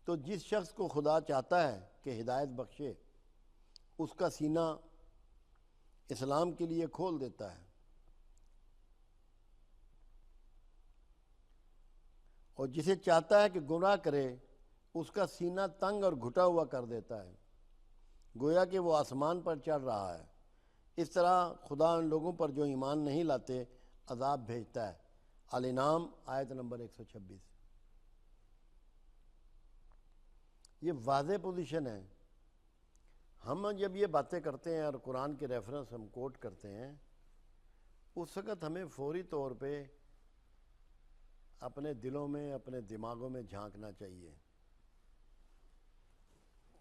تو جس شخص کو خدا چاہتا ہے کہ ہدایت بخشے اس کا سینہ اسلام کے لیے کھول دیتا ہے، اور جسے چاہتا ہے کہ گناہ کرے اس کا سینہ تنگ اور گھٹا ہوا کر دیتا ہے، گویا کہ وہ آسمان پر چڑھ رہا ہے۔ اس طرح خدا ان لوگوں پر جو ایمان نہیں لاتے عذاب بھیجتا ہے۔ الانعام آیت نمبر 126۔ یہ واضح پوزیشن ہے۔ ہم جب یہ باتیں کرتے ہیں اور قرآن کے ریفرنس ہم کوٹ کرتے ہیں، اس وقت ہمیں فوری طور پہ اپنے دلوں میں، اپنے دماغوں میں جھانکنا چاہیے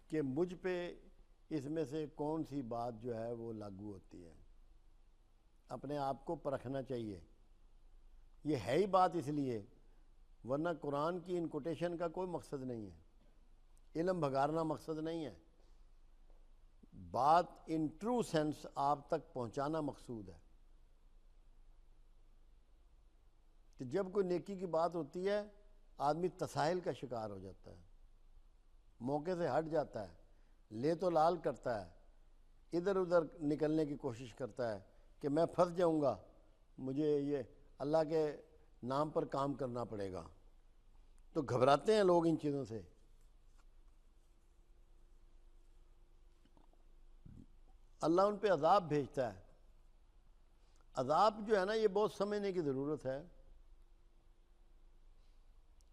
کہ مجھ پہ اس میں سے کون سی بات جو ہے وہ لاگو ہوتی ہے۔ اپنے آپ کو پرکھنا چاہیے۔ یہ ہے ہی بات اس لیے، ورنہ قرآن کی ان کوٹیشن کا کوئی مقصد نہیں ہے، علم بھگارنا مقصد نہیں ہے، بات ان ٹرو سینس آپ تک پہنچانا مقصود ہے۔ کہ جب کوئی نیکی کی بات ہوتی ہے آدمی تساہل کا شکار ہو جاتا ہے، موقع سے ہٹ جاتا ہے، لے تو لال کرتا ہے، ادھر ادھر نکلنے کی کوشش کرتا ہے کہ میں پھنس جاؤں گا، مجھے یہ اللہ کے نام پر کام کرنا پڑے گا۔ تو گھبراتے ہیں لوگ ان چیزوں سے۔ اللہ ان پہ عذاب بھیجتا ہے۔ عذاب جو ہے نا یہ بہت سمجھنے کی ضرورت ہے۔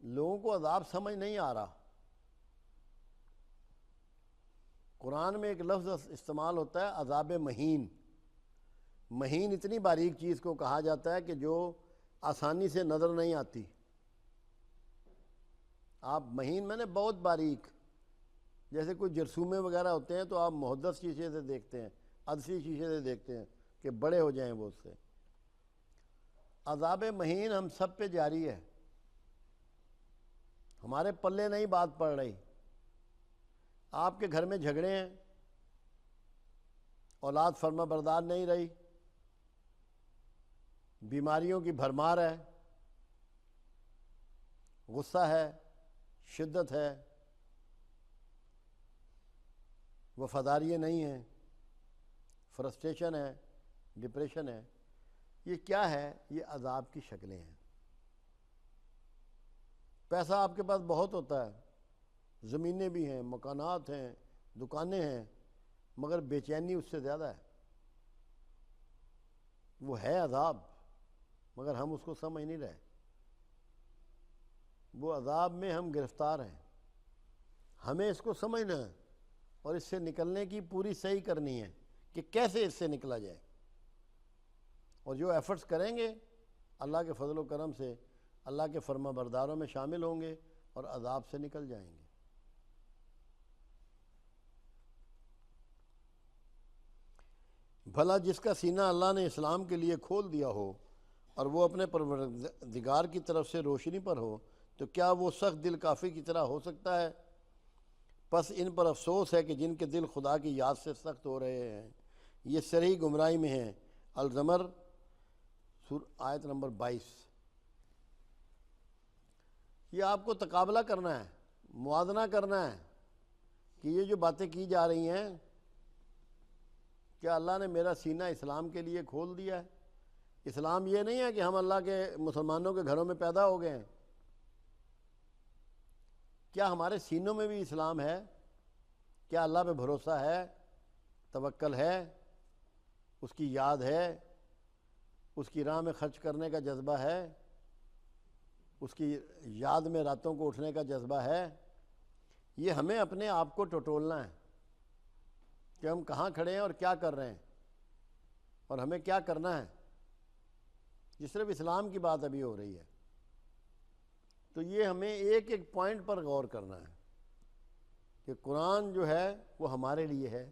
لوگوں کو عذاب سمجھ نہیں آ رہا۔ قرآن میں ایک لفظ استعمال ہوتا ہے عذاب مہین۔ مہین اتنی باریک چیز کو کہا جاتا ہے کہ جو آسانی سے نظر نہیں آتی۔ آپ مہین میں نے بہت باریک، جیسے کوئی جرثومے وغیرہ ہوتے ہیں تو آپ محدث شیشے سے دیکھتے ہیں، عدسی شیشے سے دیکھتے ہیں کہ بڑے ہو جائیں وہ اس سے۔ عذاب مہین ہم سب پہ جاری ہے، ہمارے پلے نہیں بات پڑ رہی۔ آپ کے گھر میں جھگڑے ہیں، اولاد فرما بردار نہیں رہی، بیماریوں کی بھرمار ہے، غصہ ہے، شدت ہے، وفاداریاں نہیں ہیں، فرسٹریشن ہے، ڈپریشن ہے۔ یہ کیا ہے؟ یہ عذاب کی شکلیں ہیں۔ پیسہ آپ کے پاس بہت ہوتا ہے، زمینیں بھی ہیں، مکانات ہیں، دکانیں ہیں، مگر بے چینی اس سے زیادہ ہے۔ وہ ہے عذاب، مگر ہم اس کو سمجھ نہیں رہے۔ وہ عذاب میں ہم گرفتار ہیں۔ ہمیں اس کو سمجھنا ہے اور اس سے نکلنے کی پوری صحیح کرنی ہے کہ کیسے اس سے نکلا جائے، اور جو ایفرٹس کریں گے اللہ کے فضل و کرم سے اللہ کے فرما برداروں میں شامل ہوں گے اور عذاب سے نکل جائیں گے۔ بھلا جس کا سینہ اللہ نے اسلام کے لیے کھول دیا ہو اور وہ اپنے پروردگار کی طرف سے روشنی پر ہو، تو کیا وہ سخت دل کافر کی طرح ہو سکتا ہے؟ پس ان پر افسوس ہے کہ جن کے دل خدا کی یاد سے سخت ہو رہے ہیں، یہ سرہی گمراہی میں ہیں۔ الزمر آیت نمبر 22۔ یہ آپ کو تقابلہ کرنا ہے، موازنہ کرنا ہے کہ یہ جو باتیں کی جا رہی ہیں، کیا اللہ نے میرا سینہ اسلام کے لیے کھول دیا ہے؟ اسلام یہ نہیں ہے کہ ہم اللہ کے مسلمانوں کے گھروں میں پیدا ہو گئے ہیں۔ کیا ہمارے سینوں میں بھی اسلام ہے؟ کیا اللہ پہ بھروسہ ہے، توکل ہے، اس کی یاد ہے، اس کی راہ میں خرچ کرنے کا جذبہ ہے، اس کی یاد میں راتوں کو اٹھنے کا جذبہ ہے؟ یہ ہمیں اپنے آپ کو ٹٹولنا ہے کہ ہم کہاں کھڑے ہیں اور کیا کر رہے ہیں اور ہمیں کیا کرنا ہے۔ یہ صرف اسلام کی بات ابھی ہو رہی ہے، تو یہ ہمیں ایک ایک پوائنٹ پر غور کرنا ہے کہ قرآن جو ہے وہ ہمارے لیے ہے،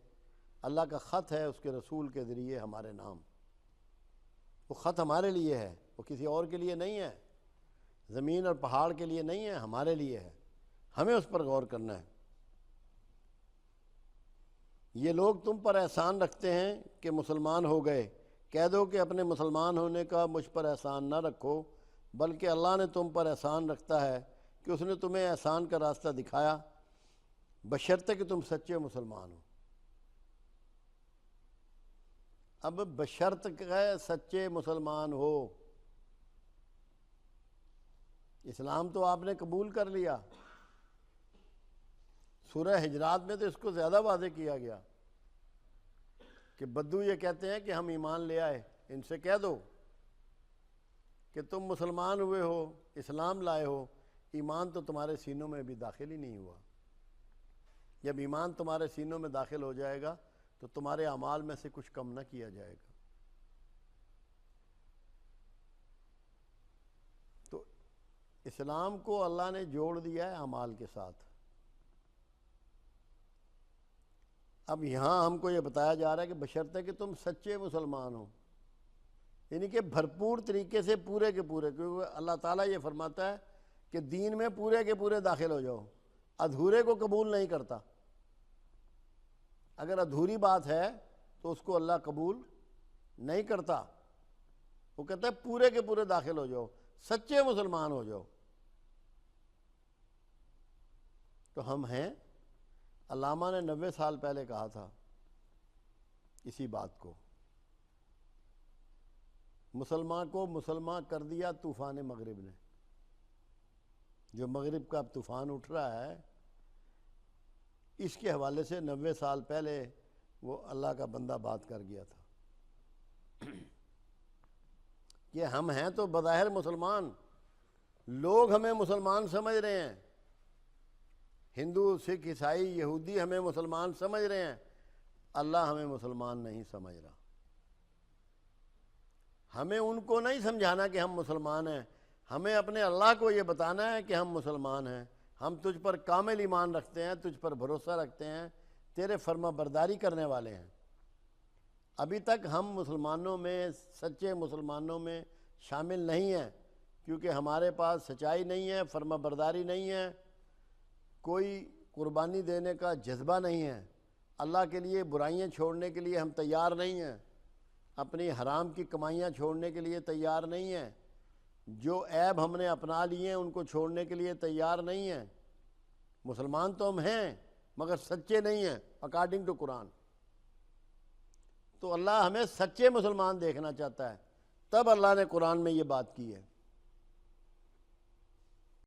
اللہ کا خط ہے، اس کے رسول کے ذریعے ہمارے نام۔ وہ خط ہمارے لیے ہے، وہ کسی اور کے لیے نہیں ہے، زمین اور پہاڑ کے لیے نہیں ہے، ہمارے لیے ہے۔ ہمیں اس پر غور کرنا ہے۔ یہ لوگ تم پر احسان رکھتے ہیں کہ مسلمان ہو گئے، کہہ دو کہ اپنے مسلمان ہونے کا مجھ پر احسان نہ رکھو، بلکہ اللہ نے تم پر احسان رکھتا ہے کہ اس نے تمہیں احسان کا راستہ دکھایا بشرطے کہ تم سچے مسلمان ہو۔ اب بشرط کہ سچے مسلمان ہو، اسلام تو آپ نے قبول کر لیا، سورہ حجرات میں تو اس کو زیادہ واضح کیا گیا کہ بدو یہ کہتے ہیں کہ ہم ایمان لے آئے، ان سے کہہ دو کہ تم مسلمان ہوئے ہو، اسلام لائے ہو، ایمان تو تمہارے سینوں میں ابھی داخل ہی نہیں ہوا۔ جب ایمان تمہارے سینوں میں داخل ہو جائے گا تو تمہارے اعمال میں سے کچھ کم نہ کیا جائے گا۔ تو اسلام کو اللہ نے جوڑ دیا ہے اعمال کے ساتھ۔ اب یہاں ہم کو یہ بتایا جا رہا ہے کہ بشرطے کہ تم سچے مسلمان ہو، یعنی کہ بھرپور طریقے سے پورے کے پورے، کیونکہ اللہ تعالیٰ یہ فرماتا ہے کہ دین میں پورے کے پورے داخل ہو جاؤ، ادھورے کو قبول نہیں کرتا۔ اگر ادھوری بات ہے تو اس کو اللہ قبول نہیں کرتا، وہ کہتا ہے پورے کے پورے داخل ہو جاؤ، سچے مسلمان ہو جاؤ۔ تو ہم ہیں، علامہ نے 90 سال پہلے کہا تھا اسی بات کو، مسلمان کو مسلمان کر دیا طوفان مغرب نے۔ جو مغرب کا اب طوفان اٹھ رہا ہے، اس کے حوالے سے 90 سال پہلے وہ اللہ کا بندہ بات کر گیا تھا کہ ہم ہیں تو بظاہر مسلمان، لوگ ہمیں مسلمان سمجھ رہے ہیں، ہندو، سکھ، عیسائی، یہودی ہمیں مسلمان سمجھ رہے ہیں، اللہ ہمیں مسلمان نہیں سمجھ رہا۔ ہمیں ان کو نہیں سمجھانا کہ ہم مسلمان ہیں، ہمیں اپنے اللہ کو یہ بتانا ہے کہ ہم مسلمان ہیں، ہم تجھ پر کامل ایمان رکھتے ہیں، تجھ پر بھروسہ رکھتے ہیں، تیرے فرما برداری کرنے والے ہیں۔ ابھی تک ہم مسلمانوں میں، سچے مسلمانوں میں شامل نہیں ہیں، کیونکہ ہمارے پاس سچائی نہیں ہے، فرما برداری نہیں ہے، کوئی قربانی دینے کا جذبہ نہیں ہے، اللہ کے لیے برائیاں چھوڑنے کے لیے ہم تیار نہیں ہیں، اپنی حرام کی کمائیاں چھوڑنے کے لیے تیار نہیں ہیں، جو عیب ہم نے اپنا لیے ہیں ان کو چھوڑنے کے لیے تیار نہیں ہیں۔ مسلمان تو ہم ہیں مگر سچے نہیں ہیں اکارڈنگ ٹو قرآن۔ تو اللہ ہمیں سچے مسلمان دیکھنا چاہتا ہے، تب اللہ نے قرآن میں یہ بات کی ہے۔